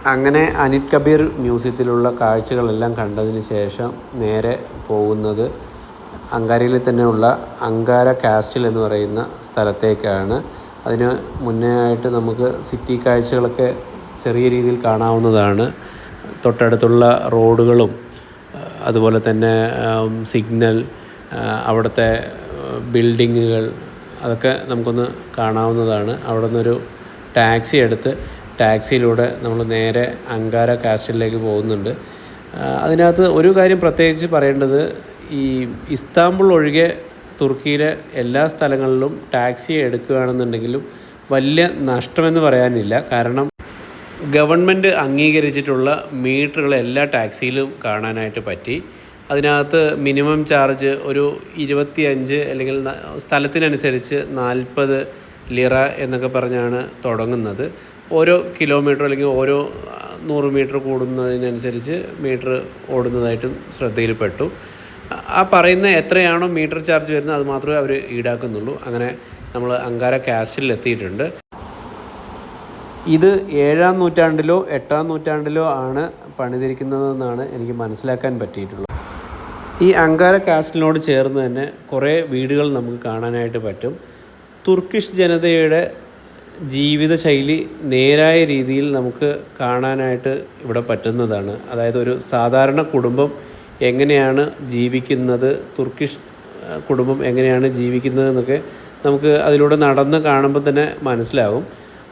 അങ്ങനെ അനിൽ കബീർ മ്യൂസിയത്തിലുള്ള കാഴ്ചകളെല്ലാം കണ്ടതിന് ശേഷം നേരെ പോകുന്നത് അങ്കാരയിൽ തന്നെയുള്ള അങ്കാര കാസ്റ്റിൽ എന്ന് പറയുന്ന സ്ഥലത്തേക്കാണ്. അതിന് മുന്നേ ആയിട്ട് നമുക്ക് സിറ്റി കാഴ്ചകളൊക്കെ ചെറിയ രീതിയിൽ കാണാവുന്നതാണ്. തൊട്ടടുത്തുള്ള റോഡുകളും അതുപോലെ തന്നെ സിഗ്നൽ, അവിടുത്തെ ബിൽഡിങ്ങുകൾ അതൊക്കെ നമുക്കൊന്ന് കാണാവുന്നതാണ്. അവിടെ നിന്നൊരു ടാക്സി എടുത്ത് ടാക്സിയിലൂടെ നമ്മൾ നേരെ അങ്കാര കാസ്റ്റിലേക്ക് പോകുന്നുണ്ട്. അതിനകത്ത് ഒരു കാര്യം പ്രത്യേകിച്ച് പറയേണ്ടത്, ഈ ഇസ്താംബുൾ ഒഴികെ തുർക്കിയിലെ എല്ലാ സ്ഥലങ്ങളിലും ടാക്സി എടുക്കുകയാണെന്നുണ്ടെങ്കിലും വലിയ നഷ്ടമെന്ന് പറയാനില്ല. കാരണം ഗവൺമെൻറ് അംഗീകരിച്ചിട്ടുള്ള മീറ്ററുകൾ എല്ലാ ടാക്സിയിലും കാണാനായിട്ട് പറ്റി. അതിനകത്ത് മിനിമം ചാർജ് ഒരു 25 അല്ലെങ്കിൽ സ്ഥലത്തിനനുസരിച്ച് 40 ലിറ എന്നൊക്കെ പറഞ്ഞാണ് തുടങ്ങുന്നത്. ഓരോ കിലോമീറ്റർ അല്ലെങ്കിൽ ഓരോ 100 മീറ്റർ കൂടുന്നതിനനുസരിച്ച് മീറ്റർ ഓടുന്നതായിട്ടും ശ്രദ്ധയിൽപ്പെട്ടു. ആ പറയുന്ന എത്രയാണോ മീറ്റർ ചാർജ് വരുന്നത് അത് മാത്രമേ അവർ ഈടാക്കുന്നുള്ളൂ. അങ്ങനെ നമ്മൾ അങ്കാര കാസ്റ്റിൽ എത്തിയിട്ടുണ്ട്. ഇത് 7-ാം നൂറ്റാണ്ടിലോ 8-ാം നൂറ്റാണ്ടിലോ ആണ് പണിതിരിക്കുന്നതെന്നാണ് എനിക്ക് മനസ്സിലാക്കാൻ പറ്റിയിട്ടുള്ളത്. ഈ അങ്കാര കാസ്റ്റിലിനോട് ചേർന്ന് തന്നെ കുറേ വീടുകൾ നമുക്ക് കാണാനായിട്ട് പറ്റും. തുർക്കിഷ് ജനതയുടെ ജീവിതശൈലി നേരായ രീതിയിൽ നമുക്ക് കാണാനായിട്ട് ഇവിടെ പറ്റുന്നതാണ്. അതായത് ഒരു സാധാരണ കുടുംബം എങ്ങനെയാണ് ജീവിക്കുന്നത്, തുർക്കിഷ് കുടുംബം എങ്ങനെയാണ് ജീവിക്കുന്നതെന്നൊക്കെ നമുക്ക് അതിലൂടെ നടന്ന് കാണുമ്പോൾ തന്നെ മനസ്സിലാവും.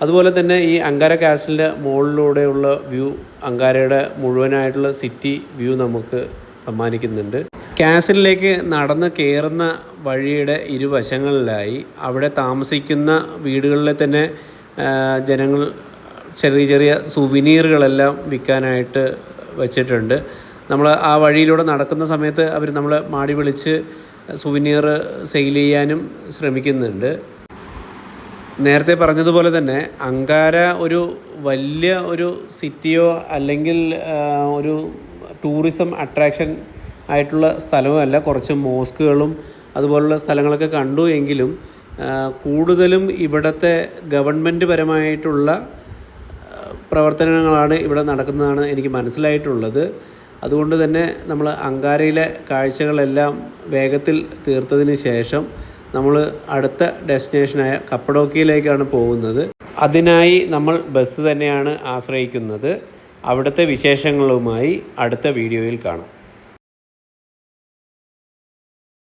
അതുപോലെ തന്നെ ഈ അങ്കാര കാസ്റ്റിലിൻ്റെ മുകളിലൂടെയുള്ള വ്യൂ അങ്കാരയുടെ മുഴുവനായിട്ടുള്ള സിറ്റി വ്യൂ നമുക്ക് സമ്മാനിക്കുന്നുണ്ട്. കാസിലേക്ക് നടന്ന് കയറുന്ന വഴിയുടെ ഇരുവശങ്ങളിലായി അവിടെ താമസിക്കുന്ന വീടുകളിലെ തന്നെ ജനങ്ങൾ ചെറിയ ചെറിയ സുവനീറുകളെല്ലാം വിൽക്കാനായിട്ട് വച്ചിട്ടുണ്ട്. നമ്മൾ ആ വഴിയിലൂടെ നടക്കുന്ന സമയത്ത് അവർ നമ്മളെ മാടി വിളിച്ച് സുവനീർ സെയിൽ ചെയ്യാനും ശ്രമിക്കുന്നുണ്ട്. നേരത്തെ പറഞ്ഞതുപോലെ തന്നെ അങ്കാര ഒരു വലിയ ഒരു സിറ്റിയോ അല്ലെങ്കിൽ ഒരു ടൂറിസം അട്രാക്ഷൻ ആയിട്ടുള്ള സ്ഥലവുമല്ല. കുറച്ച് മോസ്കുകളും അതുപോലുള്ള സ്ഥലങ്ങളൊക്കെ കണ്ടു എങ്കിലും കൂടുതലും ഇവിടുത്തെ ഗവൺമെൻറ് പരമായിട്ടുള്ള പ്രവർത്തനങ്ങളാണ് ഇവിടെ നടക്കുന്നതാണ് എനിക്ക് മനസ്സിലായിട്ടുള്ളത്. അതുകൊണ്ട് തന്നെ നമ്മൾ അങ്കാരയിലെ കാഴ്ചകളെല്ലാം വേഗത്തിൽ തീർത്തതിന് ശേഷം നമ്മൾ അടുത്ത ഡെസ്റ്റിനേഷനായ കപ്പഡോക്കിയയിലേക്കാണ് പോകുന്നത്. അതിനായി നമ്മൾ ബസ് തന്നെയാണ് ആശ്രയിക്കുന്നത്. അവിടുത്തെ വിശേഷങ്ങളുമായി അടുത്ത വീഡിയോയിൽ കാണാം.